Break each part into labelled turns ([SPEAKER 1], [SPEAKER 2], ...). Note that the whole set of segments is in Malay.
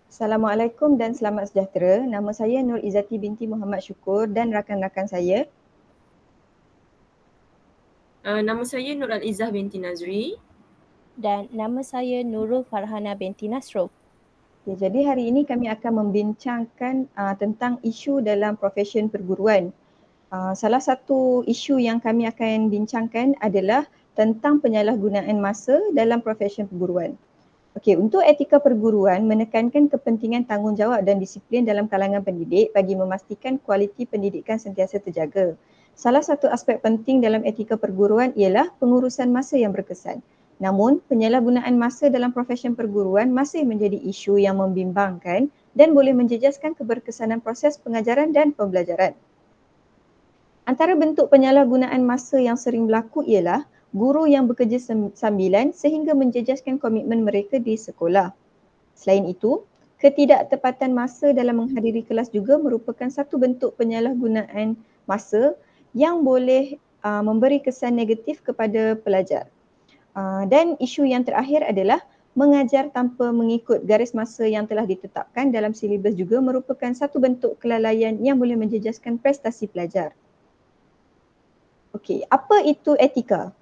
[SPEAKER 1] Assalamualaikum dan selamat sejahtera. Nama saya Nur Izzati binti Muhammad Syukur dan rakan-rakan saya.
[SPEAKER 2] Nama saya Nur Al-Izzah binti Nazri.
[SPEAKER 3] Dan nama saya Nurul Farhana binti Nasro.
[SPEAKER 1] Okay, jadi hari ini kami akan membincangkan tentang isu dalam profesyen perguruan. Salah satu isu yang kami akan bincangkan adalah tentang penyalahgunaan masa dalam profesyen perguruan. Okey, untuk etika perguruan menekankan kepentingan tanggungjawab dan disiplin dalam kalangan pendidik bagi memastikan kualiti pendidikan sentiasa terjaga. Salah satu aspek penting dalam etika perguruan ialah pengurusan masa yang berkesan. Namun, penyalahgunaan masa dalam profesyen perguruan masih menjadi isu yang membimbangkan dan boleh menjejaskan keberkesanan proses pengajaran dan pembelajaran. Antara bentuk penyalahgunaan masa yang sering berlaku ialah guru yang bekerja sambilan sehingga menjejaskan komitmen mereka di sekolah. Selain itu, ketidaktepatan masa dalam menghadiri kelas juga merupakan satu bentuk penyalahgunaan masa yang boleh memberi kesan negatif kepada pelajar. Dan isu yang terakhir adalah mengajar tanpa mengikut garis masa yang telah ditetapkan dalam silibus juga merupakan satu bentuk kelalaian yang boleh menjejaskan prestasi pelajar. Okey, apa itu etika?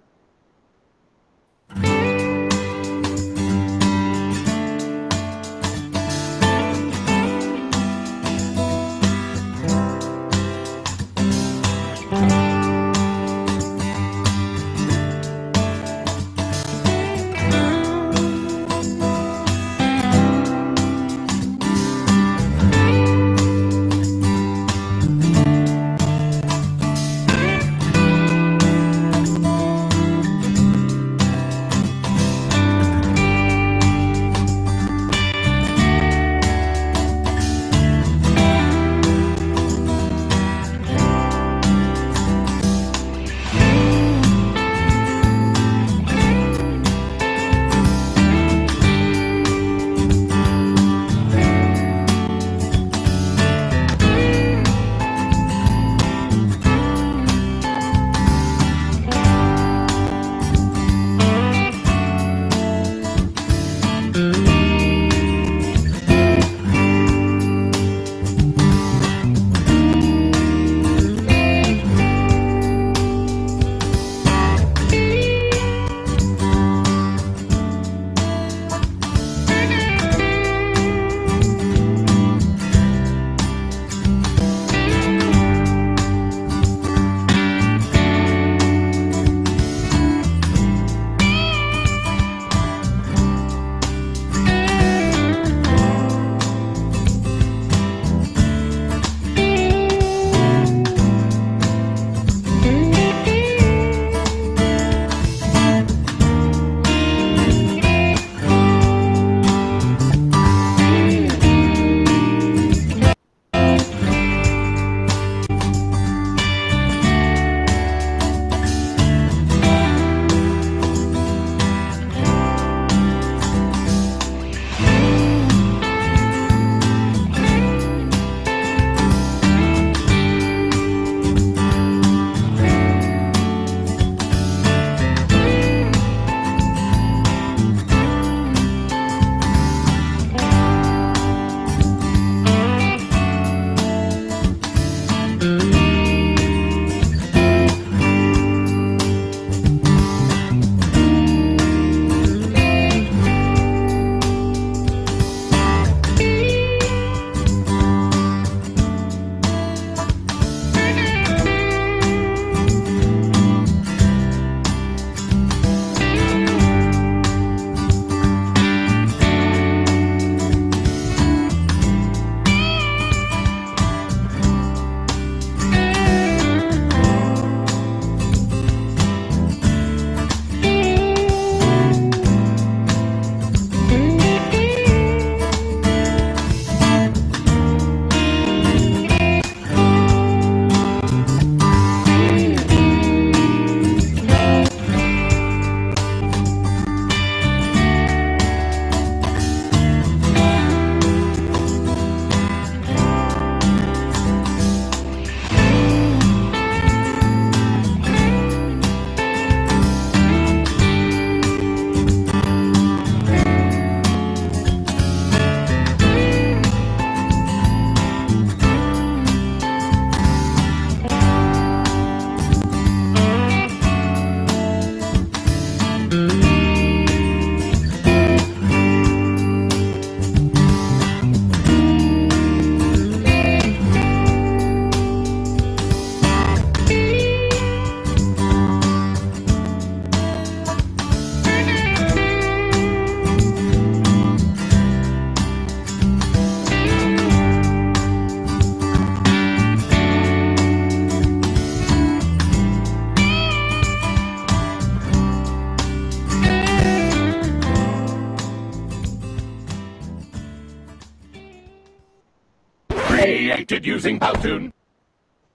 [SPEAKER 4] Created using Powtoon.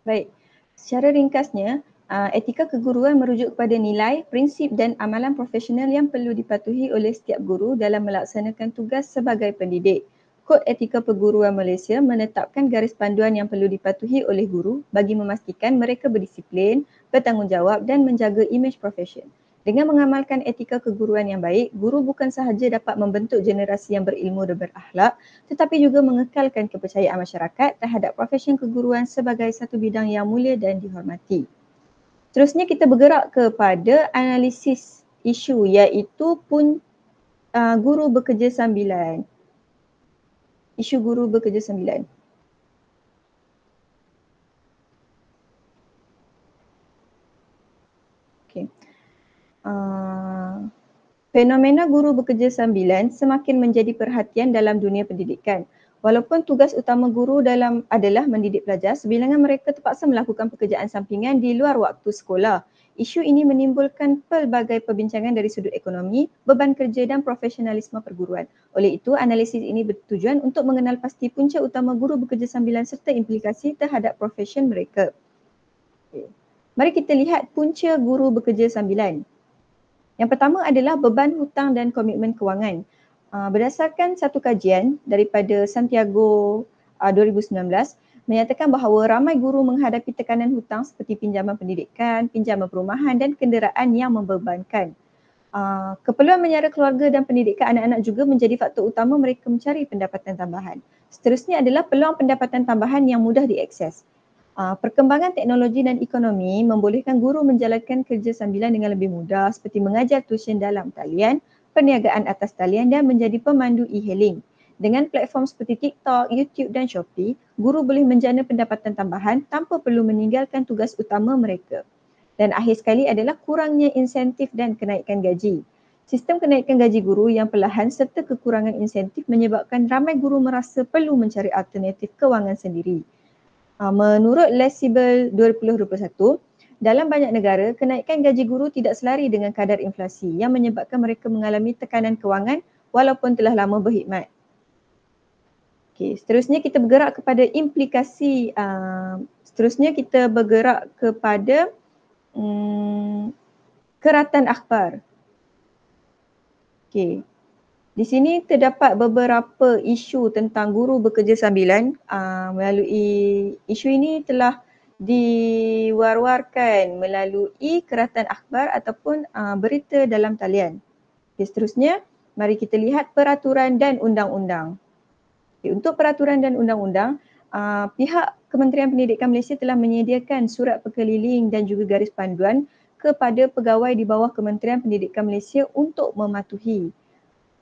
[SPEAKER 1] Baik, secara ringkasnya, etika keguruan merujuk kepada nilai, prinsip dan amalan profesional yang perlu dipatuhi oleh setiap guru dalam melaksanakan tugas sebagai pendidik. Kod Etika Perguruan Malaysia menetapkan garis panduan yang perlu dipatuhi oleh guru bagi memastikan mereka berdisiplin, bertanggungjawab dan menjaga imej profesion. Dengan mengamalkan etika keguruan yang baik, guru bukan sahaja dapat membentuk generasi yang berilmu dan berakhlak, tetapi juga mengekalkan kepercayaan masyarakat terhadap profesion keguruan sebagai satu bidang yang mulia dan dihormati. Seterusnya kita bergerak kepada analisis isu iaitu guru bekerja sambilan. Isu guru bekerja sambilan. Okay. Fenomena guru bekerja sambilan semakin menjadi perhatian dalam dunia pendidikan. Walaupun tugas utama guru adalah mendidik pelajar, sebilangan mereka terpaksa melakukan pekerjaan sampingan di luar waktu sekolah. Isu ini menimbulkan pelbagai perbincangan dari sudut ekonomi, beban kerja dan profesionalisme perguruan. Oleh itu, analisis ini bertujuan untuk mengenal pasti punca utama guru bekerja sambilan serta implikasi terhadap profesion mereka. Okay. Mari kita lihat punca guru bekerja sambilan. Yang pertama adalah beban hutang dan komitmen kewangan. Berdasarkan satu kajian daripada Santiago 2019 menyatakan bahawa ramai guru menghadapi tekanan hutang seperti pinjaman pendidikan, pinjaman perumahan dan kenderaan yang membebankan. Keperluan menyara keluarga dan pendidikan anak-anak juga menjadi faktor utama mereka mencari pendapatan tambahan. Seterusnya adalah peluang pendapatan tambahan yang mudah diakses. Perkembangan teknologi dan ekonomi membolehkan guru menjalankan kerja sambilan dengan lebih mudah seperti mengajar tuition dalam talian, perniagaan atas talian dan menjadi pemandu e-hailing. Dengan platform seperti TikTok, YouTube dan Shopee, guru boleh menjana pendapatan tambahan tanpa perlu meninggalkan tugas utama mereka. Dan akhir sekali adalah kurangnya insentif dan kenaikan gaji. Sistem kenaikan gaji guru yang perlahan serta kekurangan insentif menyebabkan ramai guru merasa perlu mencari alternatif kewangan sendiri. Menurut Lesibel 2021, dalam banyak negara, kenaikan gaji guru tidak selari dengan kadar inflasi yang menyebabkan mereka mengalami tekanan kewangan walaupun telah lama berkhidmat. Okay, seterusnya kita bergerak kepada implikasi, keratan akhbar. Okay. Di sini terdapat beberapa isu tentang guru bekerja sambilan. Melalui isu ini telah diwar-warkan melalui keratan akhbar ataupun berita dalam talian. Okay, seterusnya, mari kita lihat peraturan dan undang-undang. Okay, untuk peraturan dan undang-undang, pihak Kementerian Pendidikan Malaysia telah menyediakan surat perkeliling dan juga garis panduan kepada pegawai di bawah Kementerian Pendidikan Malaysia untuk mematuhi.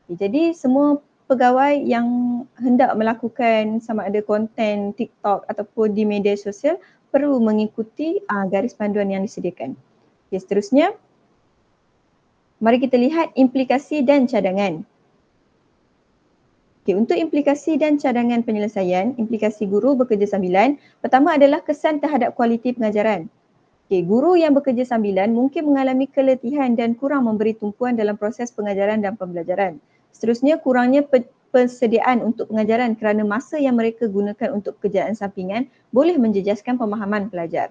[SPEAKER 1] Jadi semua pegawai yang hendak melakukan sama ada konten TikTok ataupun di media sosial perlu mengikuti garis panduan yang disediakan. Okay, seterusnya, mari kita lihat implikasi dan cadangan. Okay, untuk implikasi dan cadangan penyelesaian, implikasi guru bekerja sambilan, pertama adalah kesan terhadap kualiti pengajaran. Okay, guru yang bekerja sambilan mungkin mengalami keletihan dan kurang memberi tumpuan dalam proses pengajaran dan pembelajaran. Seterusnya, kurangnya persediaan untuk pengajaran kerana masa yang mereka gunakan untuk pekerjaan sampingan boleh menjejaskan pemahaman pelajar.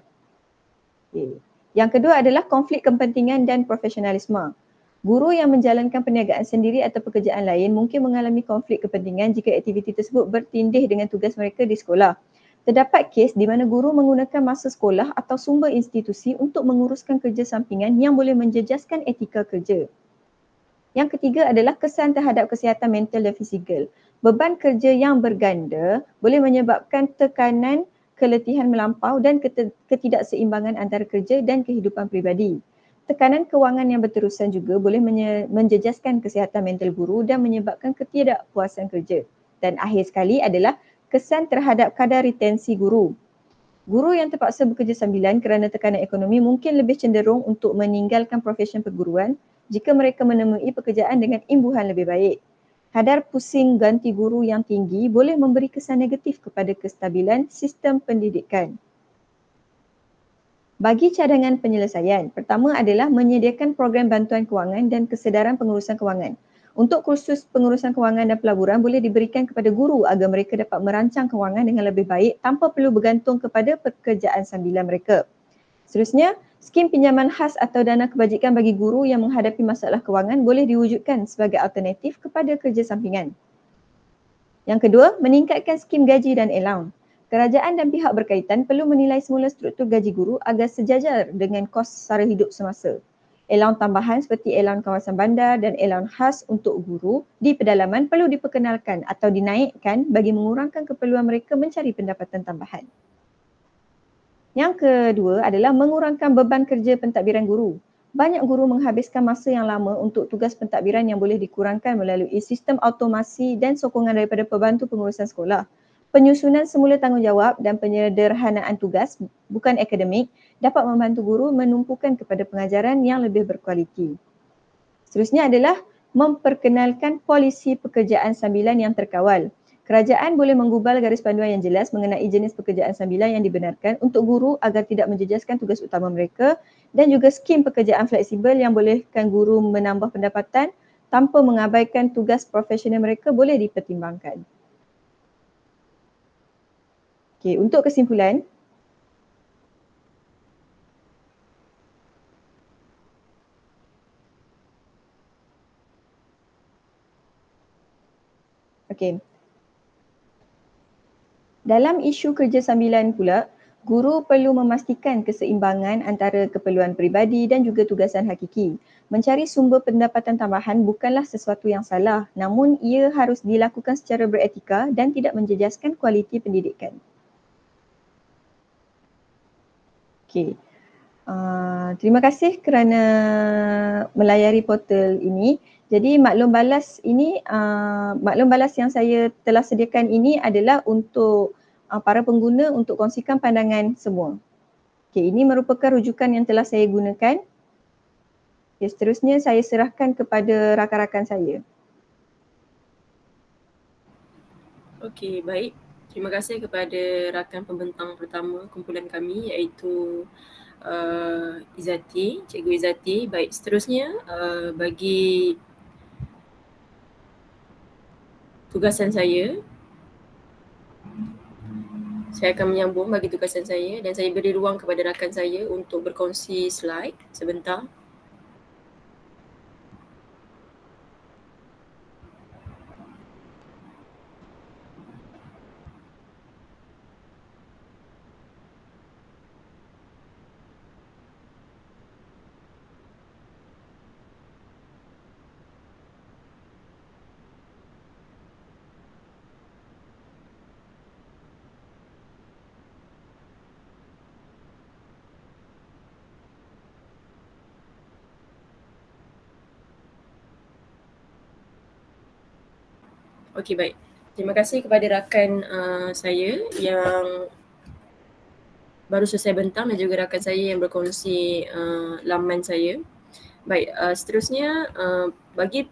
[SPEAKER 1] Okay. Yang kedua adalah konflik kepentingan dan profesionalisme. Guru yang menjalankan perniagaan sendiri atau pekerjaan lain mungkin mengalami konflik kepentingan jika aktiviti tersebut bertindih dengan tugas mereka di sekolah. Terdapat kes di mana guru menggunakan masa sekolah atau sumber institusi untuk menguruskan kerja sampingan yang boleh menjejaskan etika kerja. Yang ketiga adalah kesan terhadap kesihatan mental dan fizikal. Beban kerja yang berganda boleh menyebabkan tekanan, keletihan melampau dan ketidakseimbangan antara kerja dan kehidupan peribadi. Tekanan kewangan yang berterusan juga boleh menjejaskan kesihatan mental guru dan menyebabkan ketidakpuasan kerja. Dan akhir sekali adalah kesan terhadap kadar retensi guru. Guru yang terpaksa bekerja sambilan kerana tekanan ekonomi mungkin lebih cenderung untuk meninggalkan profesion perguruan jika mereka menemui pekerjaan dengan imbuhan lebih baik. Kadar pusing ganti guru yang tinggi boleh memberi kesan negatif kepada kestabilan sistem pendidikan. Bagi cadangan penyelesaian, pertama adalah menyediakan program bantuan kewangan dan kesedaran pengurusan kewangan. Untuk kursus pengurusan kewangan dan pelaburan boleh diberikan kepada guru agar mereka dapat merancang kewangan dengan lebih baik tanpa perlu bergantung kepada pekerjaan sambilan mereka. Seterusnya, skim pinjaman khas atau dana kebajikan bagi guru yang menghadapi masalah kewangan boleh diwujudkan sebagai alternatif kepada kerja sampingan. Yang kedua, meningkatkan skim gaji dan allowance. Kerajaan dan pihak berkaitan perlu menilai semula struktur gaji guru agar sejajar dengan kos sara hidup semasa. Allowance tambahan seperti allowance kawasan bandar dan allowance khas untuk guru di pedalaman perlu diperkenalkan atau dinaikkan bagi mengurangkan keperluan mereka mencari pendapatan tambahan. Yang kedua adalah mengurangkan beban kerja pentadbiran guru. Banyak guru menghabiskan masa yang lama untuk tugas pentadbiran yang boleh dikurangkan melalui sistem automasi dan sokongan daripada pembantu pengurusan sekolah. Penyusunan semula tanggungjawab dan penyederhanaan tugas bukan akademik dapat membantu guru menumpukan kepada pengajaran yang lebih berkualiti. Seterusnya adalah memperkenalkan polisi pekerjaan sambilan yang terkawal. Kerajaan boleh menggubal garis panduan yang jelas mengenai jenis pekerjaan sambilan yang dibenarkan untuk guru agar tidak menjejaskan tugas utama mereka dan juga skim pekerjaan fleksibel yang bolehkan guru menambah pendapatan tanpa mengabaikan tugas profesional mereka boleh dipertimbangkan. Okey, untuk kesimpulan, dalam isu kerja sambilan pula, guru perlu memastikan keseimbangan antara keperluan peribadi dan juga tugasan hakiki. Mencari sumber pendapatan tambahan bukanlah sesuatu yang salah, namun ia harus dilakukan secara beretika dan tidak menjejaskan kualiti pendidikan. Okey. Terima kasih kerana melayari portal ini. Jadi maklum balas ini, maklum balas yang saya telah sediakan ini adalah untuk para pengguna untuk kongsikan pandangan semua. Okey, ini merupakan rujukan yang telah saya gunakan. Okay, seterusnya saya serahkan kepada rakan-rakan saya.
[SPEAKER 2] Okey, baik. Terima kasih kepada rakan pembentang pertama kumpulan kami iaitu Izzati, Cikgu Izzati. Baik, seterusnya bagi tugasan saya akan menyambung bagi tugasan saya dan saya beri ruang kepada rakan saya untuk berkongsi slide sebentar. Okey, baik. Terima kasih kepada rakan saya yang baru selesai bentang dan juga rakan saya yang berkongsi laman saya. Baik, seterusnya bagi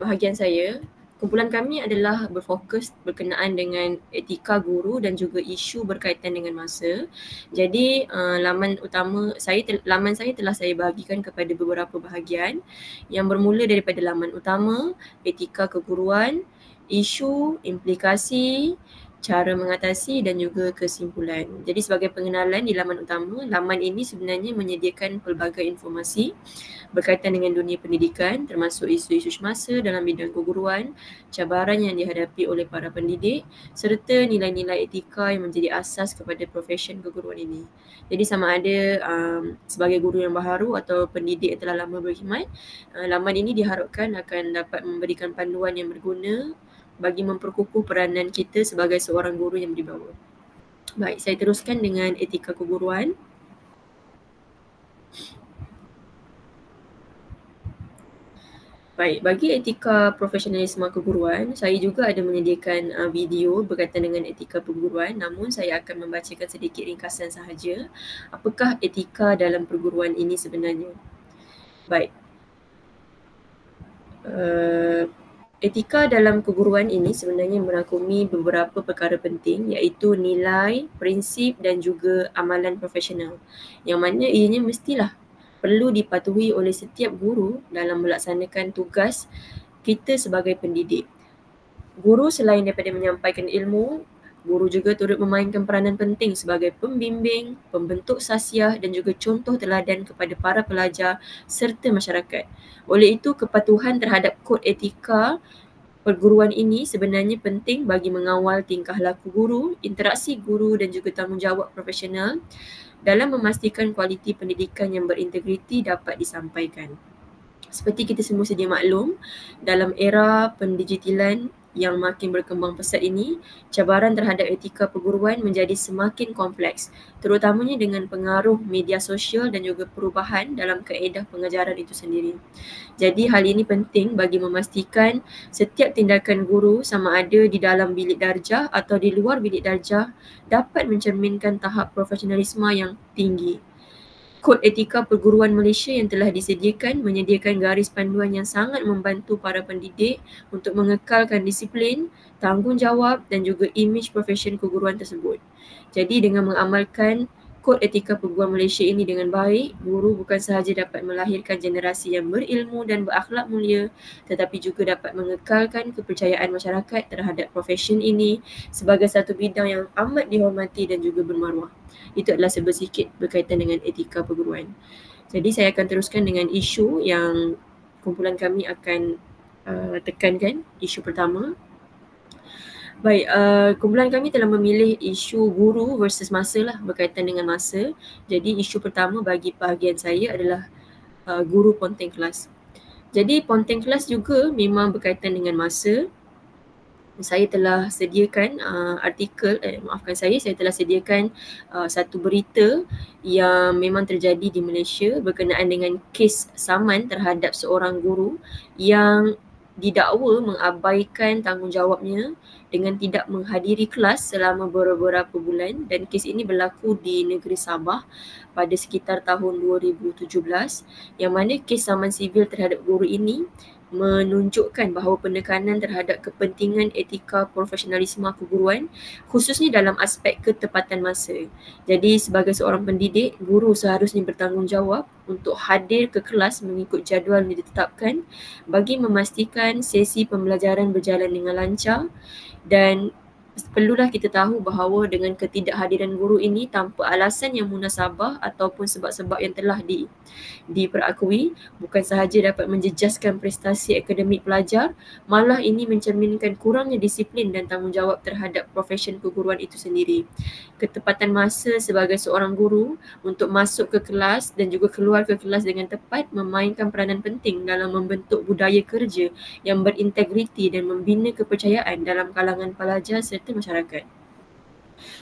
[SPEAKER 2] bahagian saya, kumpulan kami adalah berfokus berkenaan dengan etika guru dan juga isu berkaitan dengan masa. Jadi laman saya telah saya bahagikan kepada beberapa bahagian yang bermula daripada laman utama, etika keguruan, isu, implikasi, cara mengatasi dan juga kesimpulan. Jadi sebagai pengenalan di laman utama, laman ini sebenarnya menyediakan pelbagai informasi berkaitan dengan dunia pendidikan termasuk isu-isu semasa dalam bidang keguruan, cabaran yang dihadapi oleh para pendidik serta nilai-nilai etika yang menjadi asas kepada profesyen keguruan ini. Jadi sama ada sebagai guru yang baharu atau pendidik yang telah lama berkhidmat, laman ini diharapkan akan dapat memberikan panduan yang berguna bagi memperkukuh peranan kita sebagai seorang guru yang berwibawa. Baik, saya teruskan dengan etika keguruan. Baik, bagi etika profesionalisme keguruan, saya juga ada menyediakan video berkaitan dengan etika perguruan, namun saya akan membacakan sedikit ringkasan sahaja apakah etika dalam perguruan ini sebenarnya. Baik. Etika dalam keguruan ini sebenarnya merangkumi beberapa perkara penting iaitu nilai, prinsip dan juga amalan profesional yang mana ianya mestilah perlu dipatuhi oleh setiap guru dalam melaksanakan tugas kita sebagai pendidik. Guru selain daripada menyampaikan ilmu, guru juga turut memainkan peranan penting sebagai pembimbing, pembentuk sasiah dan juga contoh teladan kepada para pelajar serta masyarakat. Oleh itu, kepatuhan terhadap kod etika perguruan ini sebenarnya penting bagi mengawal tingkah laku guru, interaksi guru dan juga tanggungjawab profesional dalam memastikan kualiti pendidikan yang berintegriti dapat disampaikan. Seperti kita semua sedia maklum, dalam era pendigitalan yang makin berkembang pesat ini, cabaran terhadap etika perguruan menjadi semakin kompleks, terutamanya dengan pengaruh media sosial dan juga perubahan dalam kaedah pengajaran itu sendiri. Jadi hal ini penting bagi memastikan setiap tindakan guru sama ada di dalam bilik darjah atau di luar bilik darjah dapat mencerminkan tahap profesionalisme yang tinggi. Kod etika perguruan Malaysia yang telah disediakan menyediakan garis panduan yang sangat membantu para pendidik untuk mengekalkan disiplin, tanggungjawab dan juga imej profesion keguruan tersebut. Jadi dengan mengamalkan kod etika perguruan Malaysia ini dengan baik, guru bukan sahaja dapat melahirkan generasi yang berilmu dan berakhlak mulia, tetapi juga dapat mengekalkan kepercayaan masyarakat terhadap profesion ini sebagai satu bidang yang amat dihormati dan juga bermaruah. Itu adalah sedikit berkaitan dengan etika perguruan. Jadi saya akan teruskan dengan isu yang kumpulan kami akan tekankan. Isu pertama. Baik, kumpulan kami telah memilih isu guru versus masa lah, berkaitan dengan masa. Jadi isu pertama bagi bahagian saya adalah guru ponteng kelas. Jadi ponteng kelas juga memang berkaitan dengan masa. Saya telah sediakan saya telah sediakan satu berita yang memang terjadi di Malaysia berkenaan dengan kes saman terhadap seorang guru yang didakwa mengabaikan tanggungjawabnya dengan tidak menghadiri kelas selama beberapa bulan, dan kes ini berlaku di negeri Sabah pada sekitar tahun 2017, yang mana kes saman sivil terhadap guru ini menunjukkan bahawa penekanan terhadap kepentingan etika profesionalisme keguruan khususnya dalam aspek ketepatan masa. Jadi sebagai seorang pendidik, guru seharusnya bertanggungjawab untuk hadir ke kelas mengikut jadual yang ditetapkan bagi memastikan sesi pembelajaran berjalan dengan lancar, dan perlulah kita tahu bahawa dengan ketidakhadiran guru ini tanpa alasan yang munasabah ataupun sebab-sebab yang telah diperakui, bukan sahaja dapat menjejaskan prestasi akademik pelajar, malah ini mencerminkan kurangnya disiplin dan tanggungjawab terhadap profesion keguruan itu sendiri. Ketepatan masa sebagai seorang guru untuk masuk ke kelas dan juga keluar ke kelas dengan tepat memainkan peranan penting dalam membentuk budaya kerja yang berintegriti dan membina kepercayaan dalam kalangan pelajar serta masyarakat.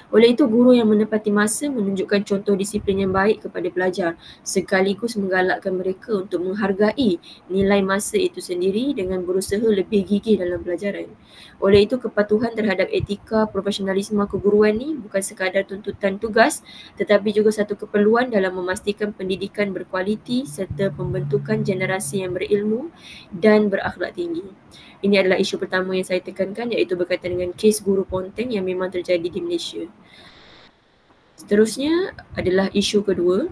[SPEAKER 2] Oleh itu, guru yang menepati masa menunjukkan contoh disiplin yang baik kepada pelajar sekaligus menggalakkan mereka untuk menghargai nilai masa itu sendiri dengan berusaha lebih gigih dalam pelajaran. Oleh itu, kepatuhan terhadap etika profesionalisme keguruan ni bukan sekadar tuntutan tugas tetapi juga satu keperluan dalam memastikan pendidikan berkualiti serta pembentukan generasi yang berilmu dan berakhlak tinggi. Ini adalah isu pertama yang saya tekankan, iaitu berkaitan dengan kes guru ponteng yang memang terjadi di Malaysia. Seterusnya adalah isu kedua.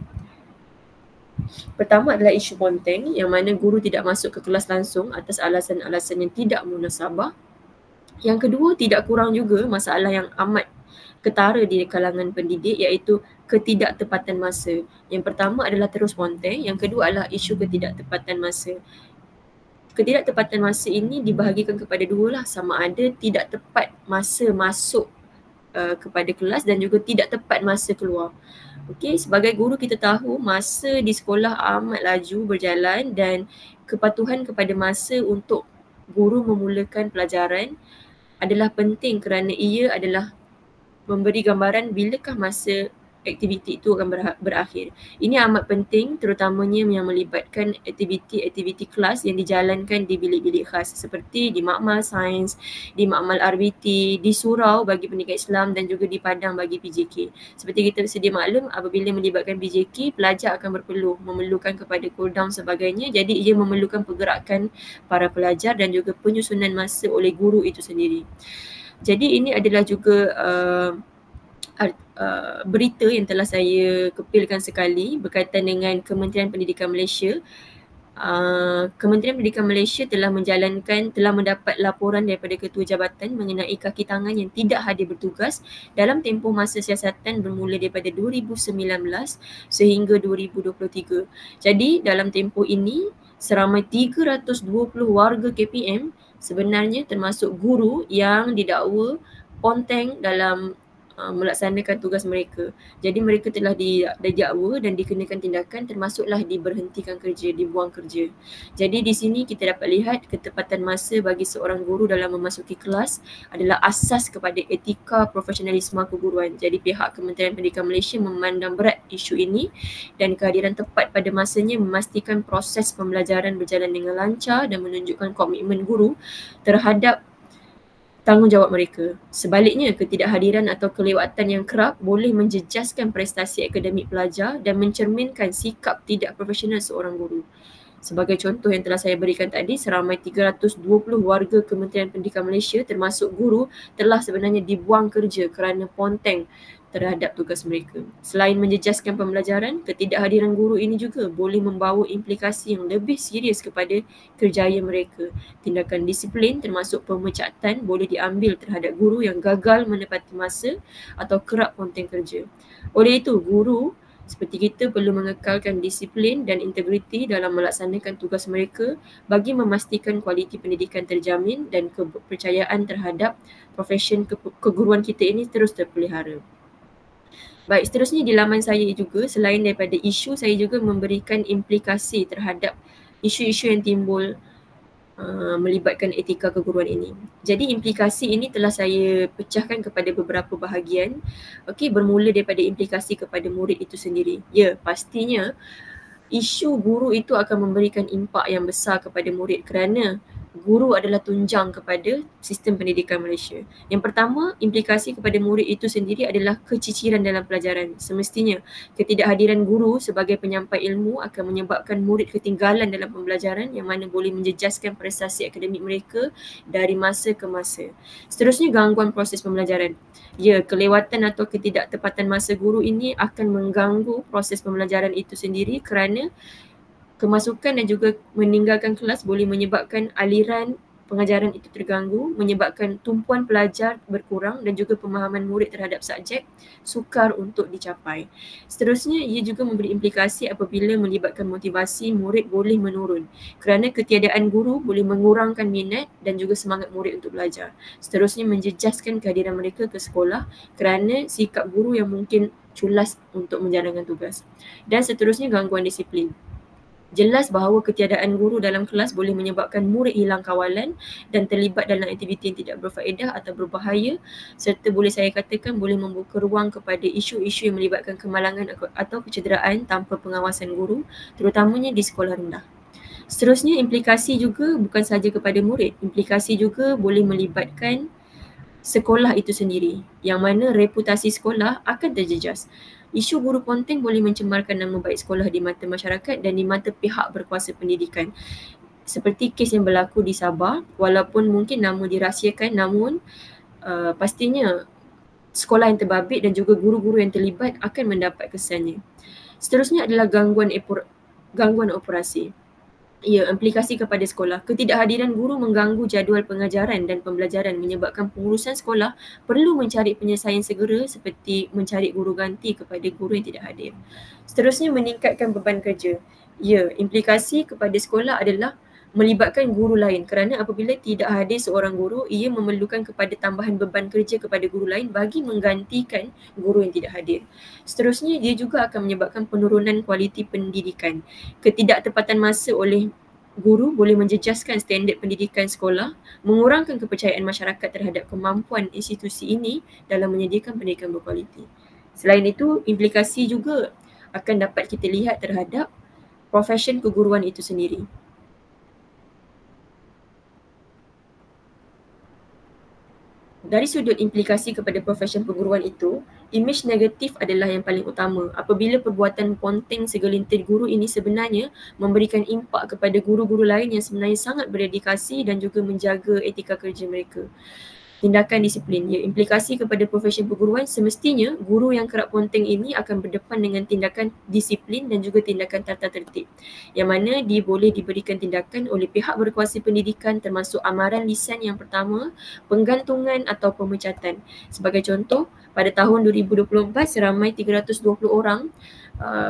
[SPEAKER 2] Pertama adalah isu ponteng yang mana guru tidak masuk ke kelas langsung atas alasan-alasan yang tidak munasabah. Yang kedua, tidak kurang juga masalah yang amat ketara di kalangan pendidik, iaitu ketidaktepatan masa. Yang pertama adalah terus ponteng, yang kedua adalah isu ketidaktepatan masa. Ketidaktepatan masa ini dibahagikan kepada dua lah, sama ada tidak tepat masa masuk kepada kelas dan juga tidak tepat masa keluar. Okey, sebagai guru kita tahu masa di sekolah amat laju berjalan dan kepatuhan kepada masa untuk guru memulakan pelajaran adalah penting kerana ia adalah memberi gambaran bilakah masa aktiviti itu akan berakhir. Ini amat penting terutamanya yang melibatkan aktiviti kelas yang dijalankan di bilik-bilik khas seperti di Makmal Sains, di Makmal RBT, di Surau bagi pendidikan Islam dan juga di Padang bagi PJK. Seperti kita sedia maklum, apabila melibatkan PJK, pelajar akan memerlukan kepada cool down sebagainya, jadi ia memerlukan pergerakan para pelajar dan juga penyusunan masa oleh guru itu sendiri. Jadi ini adalah juga berita yang telah saya kepilkan sekali berkaitan dengan Kementerian Pendidikan Malaysia Kementerian Pendidikan Malaysia telah mendapat laporan daripada Ketua Jabatan mengenai kaki tangan yang tidak hadir bertugas dalam tempoh masa siasatan bermula daripada 2019 sehingga 2023. Jadi dalam tempoh ini seramai 320 warga KPM sebenarnya termasuk guru yang didakwa ponteng dalam melaksanakan tugas mereka. Jadi mereka telah didakwa dan dikenakan tindakan, termasuklah diberhentikan kerja, dibuang kerja. Jadi di sini kita dapat lihat ketepatan masa bagi seorang guru dalam memasuki kelas adalah asas kepada etika profesionalisme keguruan. Jadi pihak Kementerian Pendidikan Malaysia memandang berat isu ini dan kehadiran tepat pada masanya memastikan proses pembelajaran berjalan dengan lancar dan menunjukkan komitmen guru terhadap tanggungjawab mereka. Sebaliknya, ketidakhadiran atau kelewatan yang kerap boleh menjejaskan prestasi akademik pelajar dan mencerminkan sikap tidak profesional seorang guru. Sebagai contoh yang telah saya berikan tadi, seramai 320 warga Kementerian Pendidikan Malaysia termasuk guru telah sebenarnya dibuang kerja kerana ponteng terhadap tugas mereka. Selain menjejaskan pembelajaran, ketidakhadiran guru ini juga boleh membawa implikasi yang lebih serius kepada kerjaya mereka. Tindakan disiplin termasuk pemecatan boleh diambil terhadap guru yang gagal menepati masa atau kerap ponteng kerja. Oleh itu, guru seperti kita perlu mengekalkan disiplin dan integriti dalam melaksanakan tugas mereka bagi memastikan kualiti pendidikan terjamin dan kepercayaan terhadap profesion keguruan kita ini terus terpelihara. Baik, seterusnya di laman saya juga, selain daripada isu, saya juga memberikan implikasi terhadap isu-isu yang timbul melibatkan etika keguruan ini. Jadi implikasi ini telah saya pecahkan kepada beberapa bahagian. Okey, bermula daripada implikasi kepada murid itu sendiri. Ya, pastinya isu guru itu akan memberikan impak yang besar kepada murid kerana guru adalah tunjang kepada sistem pendidikan Malaysia. Yang pertama, implikasi kepada murid itu sendiri adalah keciciran dalam pelajaran. Semestinya, ketidakhadiran guru sebagai penyampai ilmu akan menyebabkan murid ketinggalan dalam pembelajaran yang mana boleh menjejaskan prestasi akademik mereka dari masa ke masa. Seterusnya, gangguan proses pembelajaran. Ya, kelewatan atau ketidaktepatan masa guru ini akan mengganggu proses pembelajaran itu sendiri kerana kemasukan dan juga meninggalkan kelas boleh menyebabkan aliran pengajaran itu terganggu, menyebabkan tumpuan pelajar berkurang dan juga pemahaman murid terhadap subjek sukar untuk dicapai. Seterusnya, ia juga memberi implikasi apabila melibatkan motivasi murid boleh menurun kerana ketiadaan guru boleh mengurangkan minat dan juga semangat murid untuk belajar. Seterusnya, menjejaskan kehadiran mereka ke sekolah kerana sikap guru yang mungkin culas untuk menjalankan tugas. Dan seterusnya, gangguan disiplin. Jelas bahawa ketiadaan guru dalam kelas boleh menyebabkan murid hilang kawalan dan terlibat dalam aktiviti yang tidak berfaedah atau berbahaya serta boleh saya katakan boleh membuka ruang kepada isu-isu yang melibatkan kemalangan atau kecederaan tanpa pengawasan guru, terutamanya di sekolah rendah. Seterusnya, implikasi juga bukan sahaja kepada murid, implikasi juga boleh melibatkan sekolah itu sendiri yang mana reputasi sekolah akan terjejas. Isu guru ponteng boleh mencemarkan nama baik sekolah di mata masyarakat dan di mata pihak berkuasa pendidikan. Seperti kes yang berlaku di Sabah, walaupun mungkin nama dirahsiakan namun pastinya sekolah yang terbabit dan juga guru-guru yang terlibat akan mendapat kesannya. Seterusnya adalah gangguan operasi. Ya, implikasi kepada sekolah. Ketidakhadiran guru mengganggu jadual pengajaran dan pembelajaran menyebabkan pengurusan sekolah perlu mencari penyelesaian segera seperti mencari guru ganti kepada guru yang tidak hadir. Seterusnya, meningkatkan beban kerja. Ya, implikasi kepada sekolah adalah melibatkan guru lain kerana apabila tidak hadir seorang guru, ia memerlukan kepada tambahan beban kerja kepada guru lain bagi menggantikan guru yang tidak hadir. Seterusnya, dia juga akan menyebabkan penurunan kualiti pendidikan. Ketidaktepatan masa oleh guru boleh menjejaskan standard pendidikan sekolah, mengurangkan kepercayaan masyarakat terhadap kemampuan institusi ini dalam menyediakan pendidikan berkualiti. Selain itu, implikasi juga akan dapat kita lihat terhadap profesion keguruan itu sendiri. Dari sudut implikasi kepada profesion perguruan itu, imej negatif adalah yang paling utama apabila perbuatan ponteng segelintir guru ini sebenarnya memberikan impak kepada guru-guru lain yang sebenarnya sangat berdedikasi dan juga menjaga etika kerja mereka. tindakan disiplin. Ya, implikasi kepada profesi perguruan, semestinya guru yang kerap ponteng ini akan berdepan dengan tindakan disiplin dan juga tindakan tata tertib, yang mana dia boleh diberikan tindakan oleh pihak berkuasa pendidikan termasuk amaran lisan yang pertama, penggantungan atau pemecatan. Sebagai contoh, pada tahun 2024 seramai 320 orang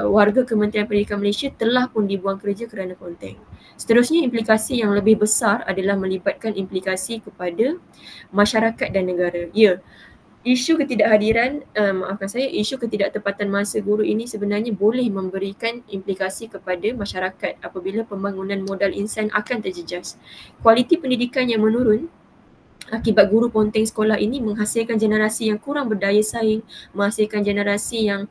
[SPEAKER 2] warga Kementerian Pendidikan Malaysia telah pun dibuang kerja kerana ponteng. Seterusnya, implikasi yang lebih besar adalah melibatkan implikasi kepada masyarakat dan negara. Ya, isu ketidakhadiran, isu ketidaktepatan masa guru ini sebenarnya boleh memberikan implikasi kepada masyarakat apabila pembangunan modal insan akan terjejas. Kualiti pendidikan yang menurun akibat guru ponteng sekolah ini menghasilkan generasi yang kurang berdaya saing, menghasilkan generasi yang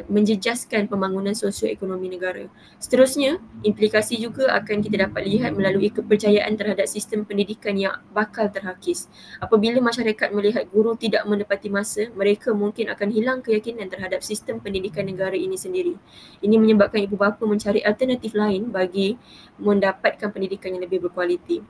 [SPEAKER 2] menjejaskan pembangunan sosioekonomi negara. Seterusnya, implikasi juga akan kita dapat lihat melalui kepercayaan terhadap sistem pendidikan yang bakal terhakis. Apabila masyarakat melihat guru tidak menepati masa, mereka mungkin akan hilang keyakinan terhadap sistem pendidikan negara ini sendiri. Ini menyebabkan ibu bapa mencari alternatif lain bagi mendapatkan pendidikan yang lebih berkualiti.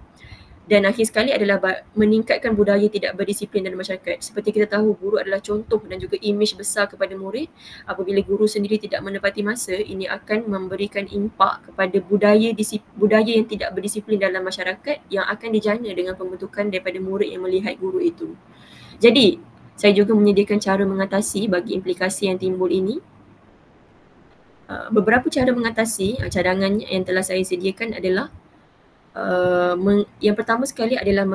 [SPEAKER 2] Dan akhir sekali adalah meningkatkan budaya tidak berdisiplin dalam masyarakat. Seperti kita tahu, guru adalah contoh dan juga imej besar kepada murid. Apabila guru sendiri tidak menepati masa, ini akan memberikan impak kepada budaya yang tidak berdisiplin dalam masyarakat yang akan dijana dengan pembentukan daripada murid yang melihat guru itu. Jadi, saya juga menyediakan cara mengatasi bagi implikasi yang timbul ini. Beberapa cara mengatasi, cadangan yang telah saya sediakan adalah yang pertama sekali adalah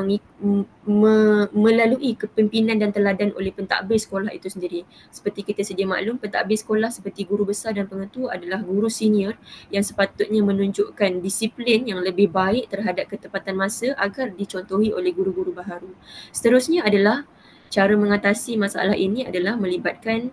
[SPEAKER 2] melalui kepimpinan dan teladan oleh pentadbir sekolah itu sendiri. Seperti kita sedia maklum, pentadbir sekolah seperti guru besar dan pengetua adalah guru senior yang sepatutnya menunjukkan disiplin yang lebih baik terhadap ketepatan masa agar dicontohi oleh guru-guru baharu. Seterusnya adalah cara mengatasi masalah ini adalah melibatkan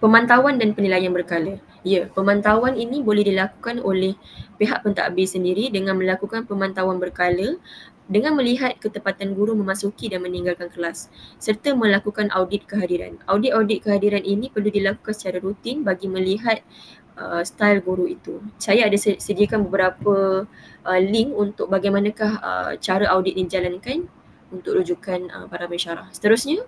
[SPEAKER 2] pemantauan dan penilaian berkala. Ya, pemantauan ini boleh dilakukan oleh pihak pentadbir sendiri dengan melakukan pemantauan berkala dengan melihat ketepatan guru memasuki dan meninggalkan kelas serta melakukan audit kehadiran. Audit kehadiran ini perlu dilakukan secara rutin bagi melihat style guru itu. Saya ada sediakan beberapa link untuk bagaimanakah cara audit ini dijalankan untuk rujukan para pensyarah. Seterusnya,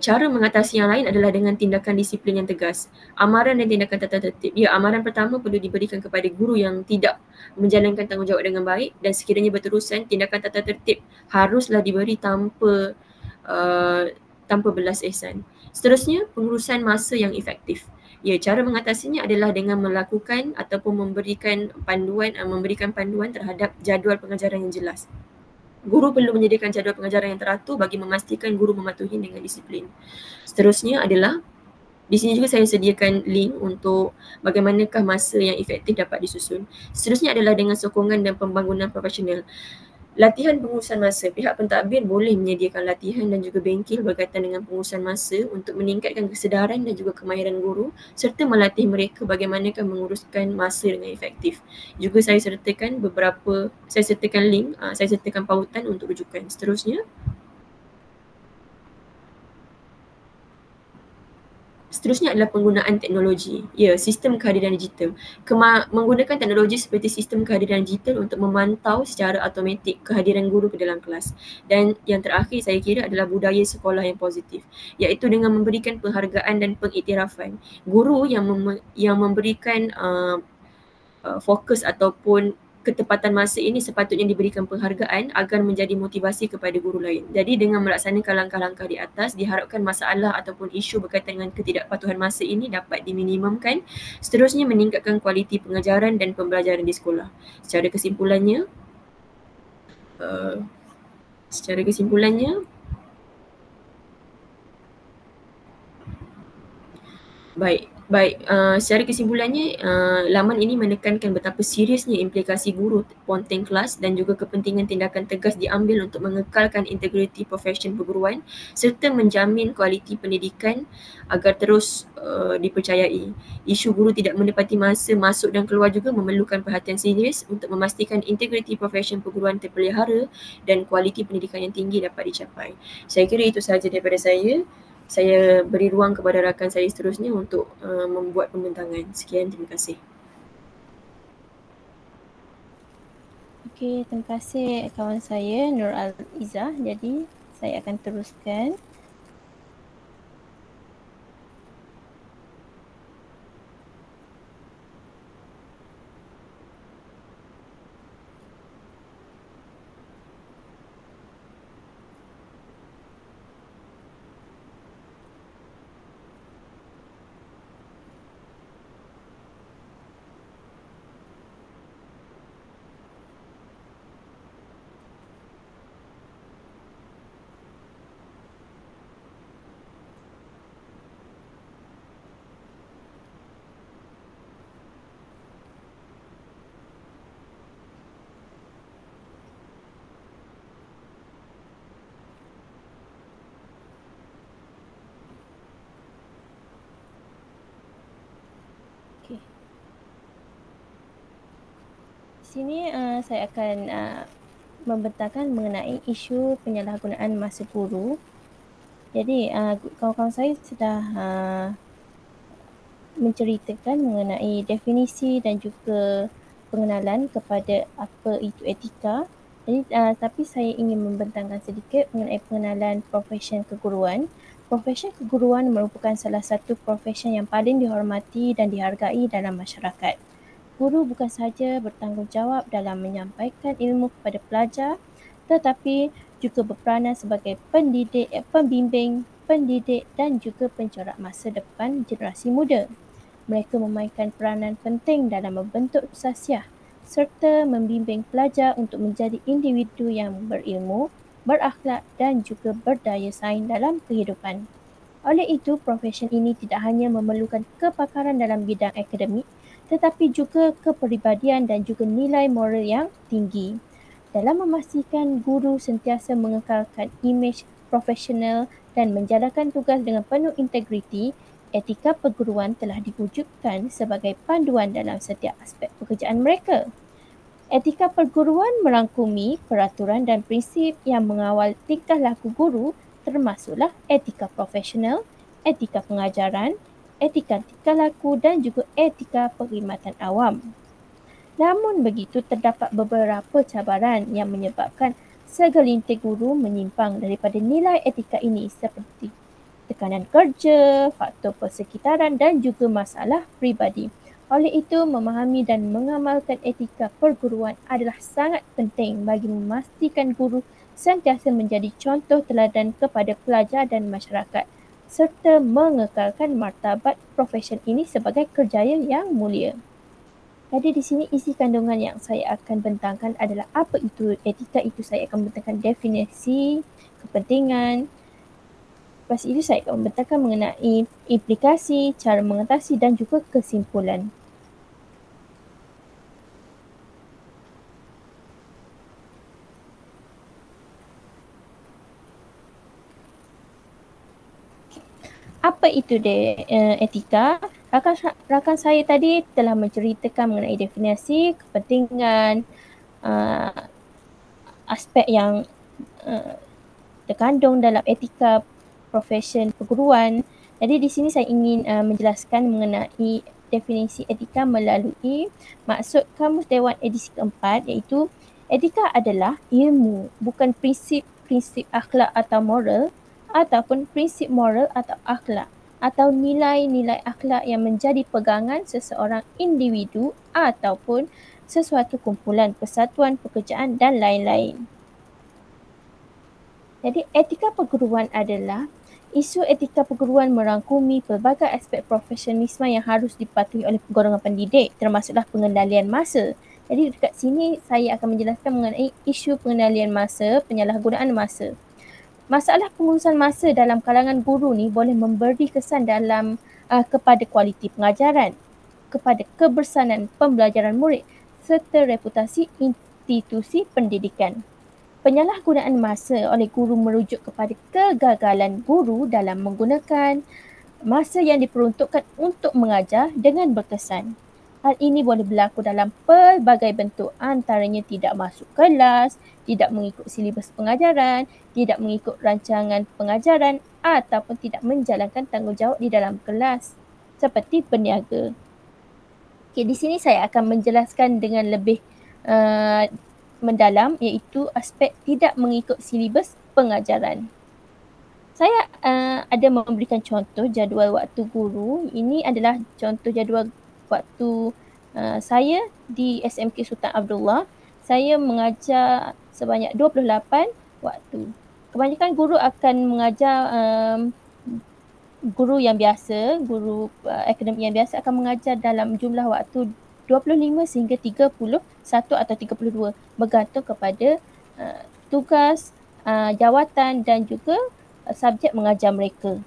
[SPEAKER 2] cara mengatasi yang lain adalah dengan tindakan disiplin yang tegas. Amaran dan tindakan tata tertib. Ya, amaran pertama perlu diberikan kepada guru yang tidak menjalankan tanggungjawab dengan baik, dan sekiranya berterusan, tindakan tata tertib haruslah diberi tanpa belas ihsan. Seterusnya, pengurusan masa yang efektif. Ya, cara mengatasinya adalah dengan melakukan ataupun memberikan panduan terhadap jadual pengajaran yang jelas. Guru perlu menyediakan jadual pengajaran yang teratur bagi memastikan guru mematuhi dengan disiplin. Seterusnya adalah, di sini juga saya sediakan link untuk bagaimanakah masa yang efektif dapat disusun. Seterusnya adalah dengan sokongan dan pembangunan profesional. Latihan pengurusan masa. Pihak pentadbir boleh menyediakan latihan dan juga bengkel berkaitan dengan pengurusan masa untuk meningkatkan kesedaran dan juga kemahiran guru serta melatih mereka bagaimanakah menguruskan masa dengan efektif. Juga saya sertakan link, saya sertakan pautan untuk rujukan. Seterusnya adalah penggunaan teknologi. Ya, sistem kehadiran digital. Menggunakan teknologi seperti sistem kehadiran digital untuk memantau secara automatik kehadiran guru ke dalam kelas. Dan yang terakhir saya kira adalah budaya sekolah yang positif, iaitu dengan memberikan penghargaan dan pengiktirafan. Guru yang memberikan fokus ataupun ketepatan masa ini sepatutnya diberikan penghargaan agar menjadi motivasi kepada guru lain. Jadi dengan melaksanakan langkah-langkah di atas, diharapkan masalah ataupun isu berkaitan dengan ketidakpatuhan masa ini dapat diminimumkan. Seterusnya, meningkatkan kualiti pengajaran dan pembelajaran di sekolah. Secara kesimpulannya, secara kesimpulannya, laman ini menekankan betapa seriusnya implikasi guru ponteng kelas dan juga kepentingan tindakan tegas diambil untuk mengekalkan integriti profesyen perguruan serta menjamin kualiti pendidikan agar terus dipercayai. Isu guru tidak menepati masa masuk dan keluar juga memerlukan perhatian serius untuk memastikan integriti profesyen perguruan terpelihara dan kualiti pendidikan yang tinggi dapat dicapai. Saya kira itu sahaja daripada saya. saya beri ruang kepada rakan saya seterusnya untuk membuat pembentangan. Sekian, terima kasih.
[SPEAKER 3] Okey, terima kasih kawan saya Nur Al-Izzah. Jadi saya akan teruskan. Di sini saya akan membentangkan mengenai isu penyalahgunaan masa guru. Jadi kawan-kawan saya sudah menceritakan mengenai definisi dan juga pengenalan kepada apa itu etika. Jadi tapi saya ingin membentangkan sedikit mengenai pengenalan profesion keguruan. Profesion keguruan merupakan salah satu profesion yang paling dihormati dan dihargai dalam masyarakat. Guru bukan sahaja bertanggungjawab dalam menyampaikan ilmu kepada pelajar, tetapi juga berperanan sebagai pembimbing, pendidik dan juga pencorak masa depan generasi muda. Mereka memainkan peranan penting dalam membentuk sasiah serta membimbing pelajar untuk menjadi individu yang berilmu, berakhlak dan juga berdaya saing dalam kehidupan. Oleh itu, profesion ini tidak hanya memerlukan kepakaran dalam bidang akademik, tetapi juga kepribadian dan juga nilai moral yang tinggi. Dalam memastikan guru sentiasa mengekalkan imej profesional dan menjalankan tugas dengan penuh integriti, etika perguruan telah diwujudkan sebagai panduan dalam setiap aspek pekerjaan mereka. Etika perguruan merangkumi peraturan dan prinsip yang mengawal tingkah laku guru, termasuklah etika profesional, etika pengajaran, etika tingkah laku dan juga etika perkhidmatan awam. Namun begitu, terdapat beberapa cabaran yang menyebabkan segelintir guru menyimpang daripada nilai etika ini seperti tekanan kerja, faktor persekitaran dan juga masalah peribadi. Oleh itu, memahami dan mengamalkan etika perguruan adalah sangat penting bagi memastikan guru sentiasa menjadi contoh teladan kepada pelajar dan masyarakat, serta mengekalkan martabat profesion ini sebagai kerjaya yang mulia. Jadi di sini isi kandungan yang saya akan bentangkan adalah apa itu etika itu. Saya akan bentangkan definisi, kepentingan. Lepas itu saya akan membentangkan mengenai implikasi, cara mengatasi dan juga kesimpulan. Apa itu etika? Rakan saya tadi telah menceritakan mengenai definisi, kepentingan, aspek yang terkandung dalam etika profesion perguruan. Jadi di sini saya ingin menjelaskan mengenai definisi etika melalui maksud Kamus Dewan edisi keempat, iaitu etika adalah ilmu, bukan prinsip akhlak atau moral, ataupun prinsip moral atau akhlak, atau nilai-nilai akhlak yang menjadi pegangan seseorang individu ataupun sesuatu kumpulan, persatuan, pekerjaan dan lain-lain. Jadi etika perguruan adalah isu etika perguruan merangkumi pelbagai aspek profesionalisme yang harus dipatuhi oleh golongan pendidik, termasuklah pengendalian masa. Jadi dekat sini saya akan menjelaskan mengenai isu pengendalian masa, penyalahgunaan masa. Masalah pengurusan masa dalam kalangan guru ni boleh memberi kesan dalam kepada kualiti pengajaran, kepada kebersanan pembelajaran murid serta reputasi institusi pendidikan. Penyalahgunaan masa oleh guru merujuk kepada kegagalan guru dalam menggunakan masa yang diperuntukkan untuk mengajar dengan berkesan. Hal ini boleh berlaku dalam pelbagai bentuk, antaranya tidak masuk kelas, tidak mengikut silibus pengajaran, tidak mengikut rancangan pengajaran ataupun tidak menjalankan tanggungjawab di dalam kelas seperti berniaga. Okay, di sini saya akan menjelaskan dengan lebih mendalam, iaitu aspek tidak mengikut silibus pengajaran. Saya ada memberikan contoh jadual waktu guru. Ini adalah contoh jadual waktu saya di SMK Sultan Abdullah. Saya mengajar sebanyak 28 waktu. Kebanyakan guru akan mengajar guru yang biasa, guru akademik yang biasa akan mengajar dalam jumlah waktu 25 sehingga 31 atau 32 bergantung kepada tugas, jawatan dan juga subjek mengajar mereka.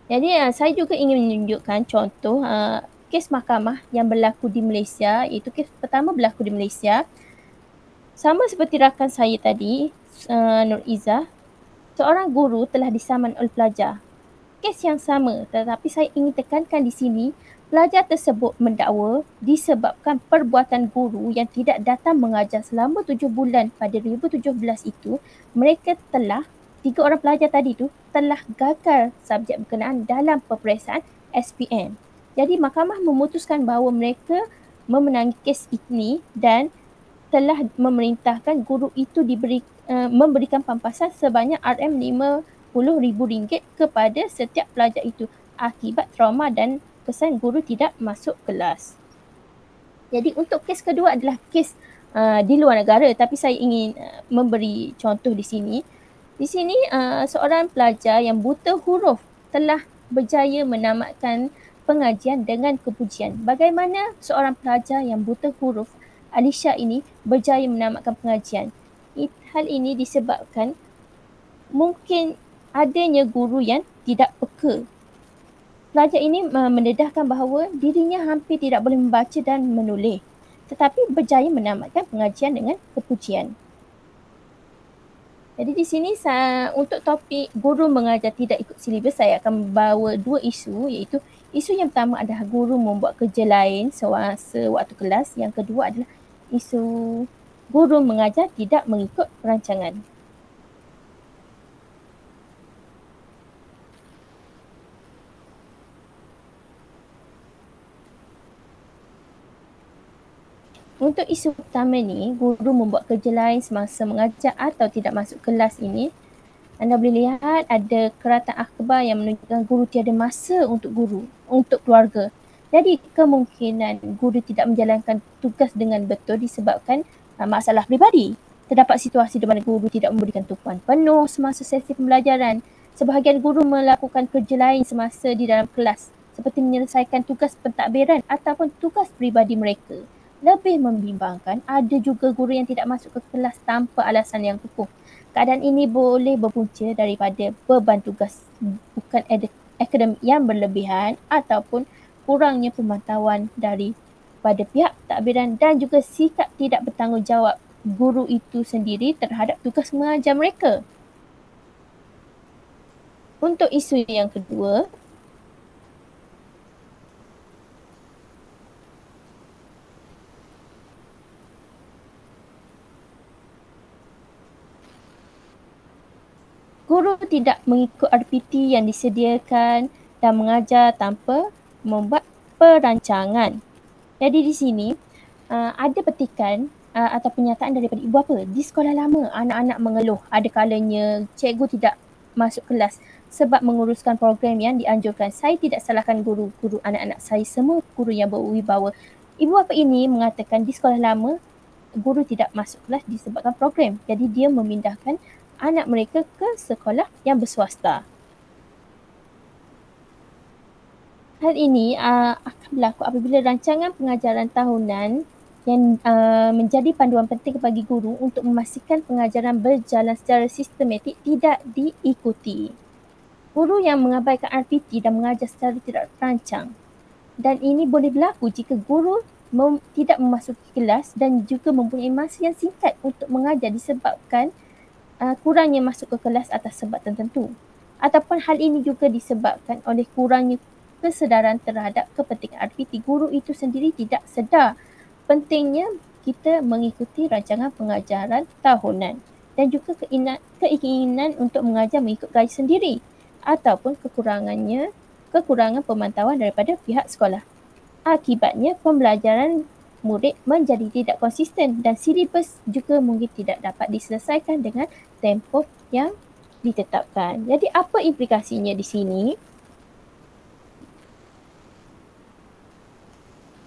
[SPEAKER 3] Jadi saya juga ingin menunjukkan contoh kes mahkamah yang berlaku di Malaysia, iaitu kes pertama berlaku di Malaysia. Sama seperti rakan saya tadi, Nur Izzah, seorang guru telah disaman oleh pelajar. Kes yang sama, tetapi saya ingin tekankan di sini, pelajar tersebut mendakwa disebabkan perbuatan guru yang tidak datang mengajar selama 7 bulan pada 2017 itu, mereka telah, 3 orang pelajar tadi tu telah gagal subjek berkenaan dalam peperiksaan SPM. Jadi mahkamah memutuskan bahawa mereka memenangi kes ini dan telah memerintahkan guru itu memberikan pampasan sebanyak RM50,000 kepada setiap pelajar itu akibat trauma dan kesan guru tidak masuk kelas. Jadi untuk kes kedua adalah kes di luar negara, tapi saya ingin memberi contoh di sini. Di sini seorang pelajar yang buta huruf telah berjaya menamatkan pengajian dengan kepujian. Bagaimana seorang pelajar yang buta huruf, Alisha ini, berjaya menamatkan pengajian? Hal ini disebabkan mungkin adanya guru yang tidak peka. Pelajar ini mendedahkan bahawa dirinya hampir tidak boleh membaca dan menulis, tetapi berjaya menamatkan pengajian dengan kepujian. Jadi di sini untuk topik guru mengajar tidak ikut silibus, saya akan membawa 2 isu, iaitu isu yang pertama adalah guru membuat kerja lain sewaktu kelas. Yang kedua adalah isu guru mengajar tidak mengikut perancangan. Untuk isu pertama ni, guru membuat kerja lain semasa mengajar atau tidak masuk kelas ini, anda boleh lihat ada keratan akhbar yang menunjukkan guru tiada masa untuk keluarga. Jadi kemungkinan guru tidak menjalankan tugas dengan betul disebabkan masalah peribadi. Terdapat situasi di mana guru tidak memberikan tumpuan penuh semasa sesi pembelajaran. Sebahagian guru melakukan kerja lain semasa di dalam kelas, seperti menyelesaikan tugas pentadbiran ataupun tugas peribadi mereka. Lebih membimbangkan, ada juga guru yang tidak masuk ke kelas tanpa alasan yang kukuh. Keadaan ini boleh berpunca daripada beban tugas bukan akademik yang berlebihan ataupun kurangnya pemantauan daripada pihak pentadbiran dan juga sikap tidak bertanggungjawab guru itu sendiri terhadap tugas mengajar mereka. Untuk isu yang kedua, guru tidak mengikut RPT yang disediakan dan mengajar tanpa membuat perancangan. Jadi di sini ada petikan atau pernyataan daripada ibu bapa. Di sekolah lama, anak-anak mengeluh ada kalanya cikgu tidak masuk kelas sebab menguruskan program yang dianjurkan. Saya tidak salahkan guru-guru anak-anak saya, semua guru yang berwibawa. Ibu bapa ini mengatakan di sekolah lama, guru tidak masuk kelas disebabkan program. Jadi dia memindahkan anak mereka ke sekolah yang berswasta. Hal ini akan berlaku apabila rancangan pengajaran tahunan yang menjadi panduan penting bagi guru untuk memastikan pengajaran berjalan secara sistematik tidak diikuti. Guru yang mengabaikan RPT dan mengajar secara tidak terancang. Dan ini boleh berlaku jika guru tidak memasuki kelas dan juga mempunyai masa yang singkat untuk mengajar disebabkan kurangnya masuk ke kelas atas sebab tertentu. Ataupun hal ini juga disebabkan oleh kurangnya kesedaran terhadap kepentingan RPT. Guru itu sendiri tidak sedar pentingnya kita mengikuti rancangan pengajaran tahunan dan juga keinginan untuk mengajar mengikut gaya sendiri ataupun kekurangan pemantauan daripada pihak sekolah. Akibatnya pembelajaran murid menjadi tidak konsisten dan silibus juga mungkin tidak dapat diselesaikan dengan tempoh yang ditetapkan. Jadi apa implikasinya di sini?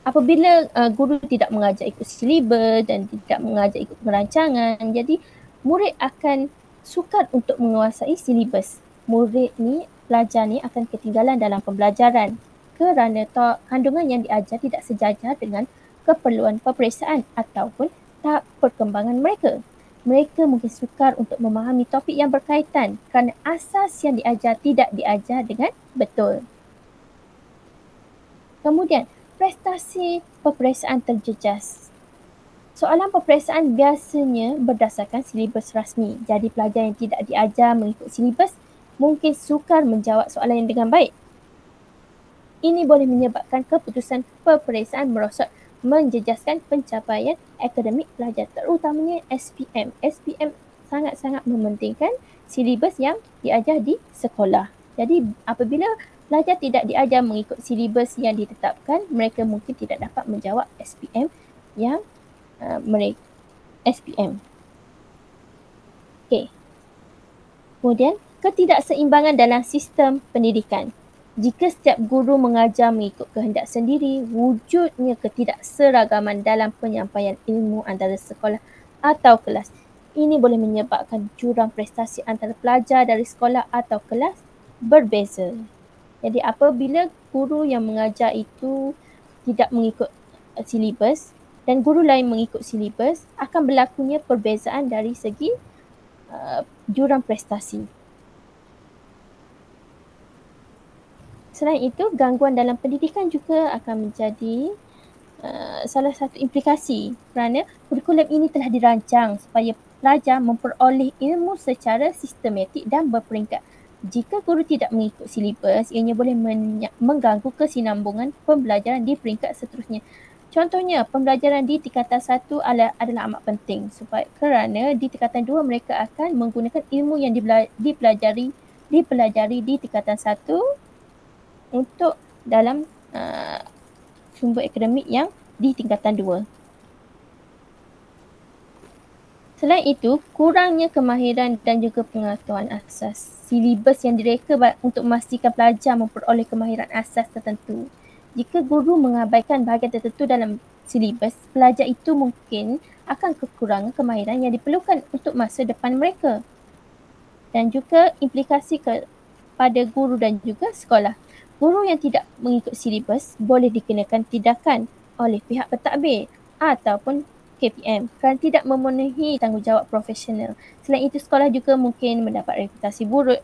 [SPEAKER 3] Apabila guru tidak mengajar ikut silibus dan tidak mengajar ikut perancangan, jadi murid akan sukar untuk menguasai silibus. Murid ni, pelajar ni akan ketinggalan dalam pembelajaran kerana kandungan yang diajar tidak sejajar dengan keperluan peperiksaan ataupun tahap perkembangan mereka. Mereka mungkin sukar untuk memahami topik yang berkaitan kerana asas yang diajar tidak diajar dengan betul. Kemudian, prestasi peperiksaan terjejas. Soalan peperiksaan biasanya berdasarkan silibus rasmi. Jadi pelajar yang tidak diajar mengikut silibus mungkin sukar menjawab soalan yang dengan baik. Ini boleh menyebabkan keputusan peperiksaan merosot, menjejaskan pencapaian akademik pelajar, terutamanya SPM. SPM sangat-sangat mementingkan silibus yang diajar di sekolah. Jadi apabila pelajar tidak diajar mengikut silibus yang ditetapkan, mereka mungkin tidak dapat menjawab SPM yang SPM. Okey. Kemudian, ketidakseimbangan dalam sistem pendidikan. Jika setiap guru mengajar mengikut kehendak sendiri, wujudnya ketidakseragaman dalam penyampaian ilmu antara sekolah atau kelas. Ini boleh menyebabkan jurang prestasi antara pelajar dari sekolah atau kelas berbeza. Jadi apabila guru yang mengajar itu tidak mengikut silibus dan guru lain mengikut silibus, akan berlakunya perbezaan dari segi jurang prestasi. Selain itu, gangguan dalam pendidikan juga akan menjadi salah satu implikasi kerana kurikulum ini telah dirancang supaya pelajar memperoleh ilmu secara sistematik dan berperingkat. Jika guru tidak mengikut silibus, ianya boleh mengganggu kesinambungan pembelajaran di peringkat seterusnya. Contohnya, pembelajaran di tingkatan 1 adalah amat penting kerana di tingkatan 2 mereka akan menggunakan ilmu yang dipelajari di tingkatan 1 untuk dalam sumber akademik yang di tingkatan 2. Selain itu, kurangnya kemahiran dan juga pengetahuan asas. Silibus yang direka untuk memastikan pelajar memperoleh kemahiran asas tertentu. Jika guru mengabaikan bahagian tertentu dalam silibus, pelajar itu mungkin akan kekurangan kemahiran yang diperlukan untuk masa depan mereka. Dan juga implikasi kepada guru dan juga sekolah. Guru yang tidak mengikut silibus boleh dikenakan tindakan oleh pihak pentadbir ataupun KPM kerana tidak memenuhi tanggungjawab profesional. Selain itu, sekolah juga mungkin mendapat reputasi buruk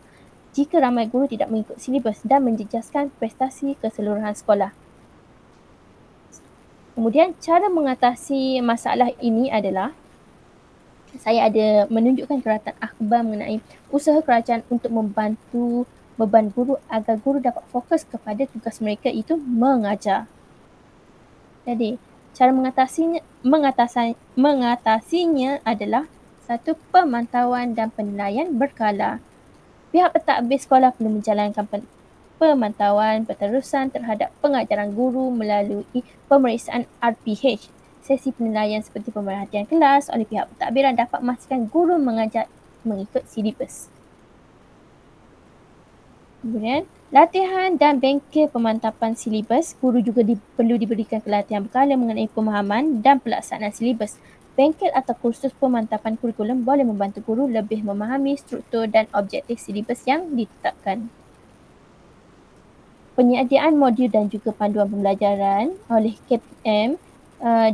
[SPEAKER 3] jika ramai guru tidak mengikut silibus dan menjejaskan prestasi keseluruhan sekolah. Kemudian, cara mengatasi masalah ini adalah saya ada menunjukkan keratan akhbar mengenai usaha kerajaan untuk membantu beban guru agar guru dapat fokus kepada tugas mereka itu mengajar. Jadi, cara mengatasinya adalah satu, pemantauan dan penilaian berkala. Pihak pentadbir sekolah perlu menjalankan pemantauan berterusan terhadap pengajaran guru melalui pemeriksaan RPH. Sesi penilaian seperti pemerhatian kelas oleh pihak pentadbiran dapat memastikan guru mengajar mengikut silibus. Kemudian, latihan dan bengkel pemantapan silibus. Guru juga perlu diberikan pelatihan berkala mengenai pemahaman dan pelaksanaan silibus. Bengkel atau kursus pemantapan kurikulum boleh membantu guru lebih memahami struktur dan objektif silibus yang ditetapkan. Penyediaan modul dan juga panduan pembelajaran oleh KPM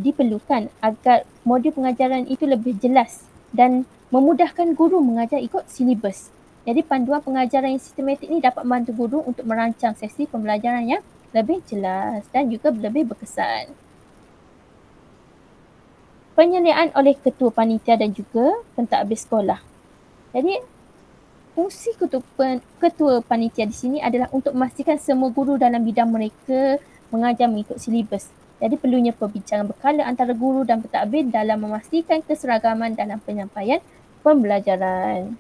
[SPEAKER 3] diperlukan agar modul pengajaran itu lebih jelas dan memudahkan guru mengajar ikut silibus. Jadi panduan pengajaran yang sistematik ini dapat membantu guru untuk merancang sesi pembelajaran yang lebih jelas dan juga lebih berkesan. Penyediaan oleh ketua panitia dan juga pentadbir sekolah. Jadi fungsi ketua panitia di sini adalah untuk memastikan semua guru dalam bidang mereka mengajar mengikut silibus. Jadi perlunya perbincangan berkala antara guru dan pentadbir dalam memastikan keseragaman dalam penyampaian pembelajaran.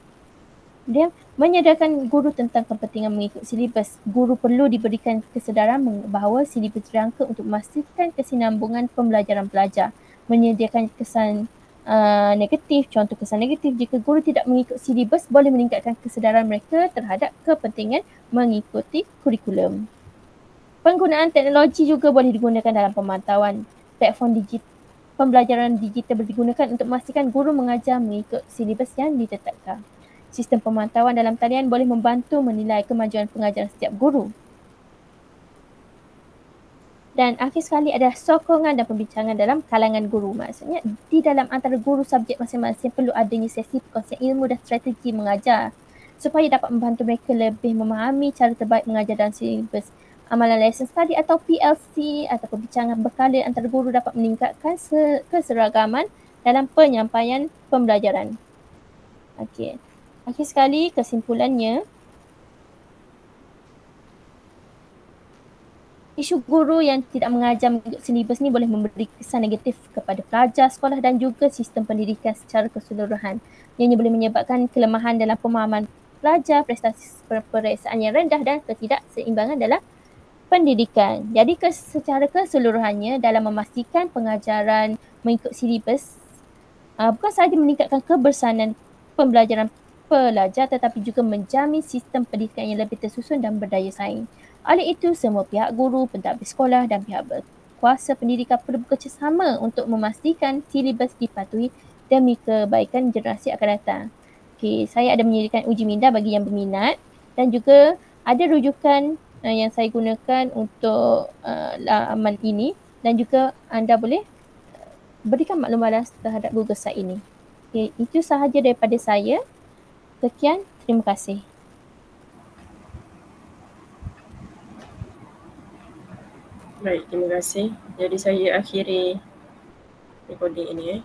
[SPEAKER 3] Dia menyediakan guru tentang kepentingan mengikut silibus. Guru perlu diberikan kesedaran bahawa silibus dirangka untuk memastikan kesinambungan pembelajaran pelajar. Menyediakan kesan negatif, contoh kesan negatif jika guru tidak mengikut silibus boleh meningkatkan kesedaran mereka terhadap kepentingan mengikuti kurikulum. Penggunaan teknologi juga boleh digunakan dalam pemantauan. Platform pembelajaran digital boleh digunakan untuk memastikan guru mengajar mengikut silibus yang ditetapkan. Sistem pemantauan dalam talian boleh membantu menilai kemajuan pengajaran setiap guru. Dan akhir sekali adalah sokongan dan perbincangan dalam kalangan guru. Maksudnya di dalam antara guru subjek masing-masing perlu adanya sesi perkongsian ilmu dan strategi mengajar supaya dapat membantu mereka lebih memahami cara terbaik mengajar dalam silibus amalan lesson study atau PLC atau perbincangan berkala antara guru dapat meningkatkan keseragaman dalam penyampaian pembelajaran. Okey. Akhir sekali kesimpulannya, isu guru yang tidak mengajar mengikut silibus ni boleh memberi kesan negatif kepada pelajar, sekolah dan juga sistem pendidikan secara keseluruhan. Ianya boleh menyebabkan kelemahan dalam pemahaman pelajar, prestasi peperiksaan yang rendah dan ketidakseimbangan dalam pendidikan. Jadi secara keseluruhannya dalam memastikan pengajaran mengikut silibus bukan sahaja meningkatkan kebersamaan pembelajaran pelajar tetapi juga menjamin sistem pendidikan yang lebih tersusun dan berdaya saing. Oleh itu, semua pihak guru, pentadbir sekolah dan pihak berkuasa pendidikan perlu bekerjasama untuk memastikan silibus dipatuhi demi kebaikan generasi akan datang. Okey, saya ada menyediakan uji minda bagi yang berminat dan juga ada rujukan yang saya gunakan untuk laman ini dan juga anda boleh berikan maklum balas terhadap Google Site ini. Okay, itu sahaja daripada saya. Sekian, terima kasih.
[SPEAKER 2] Baik, terima kasih. Jadi saya akhiri recording ini.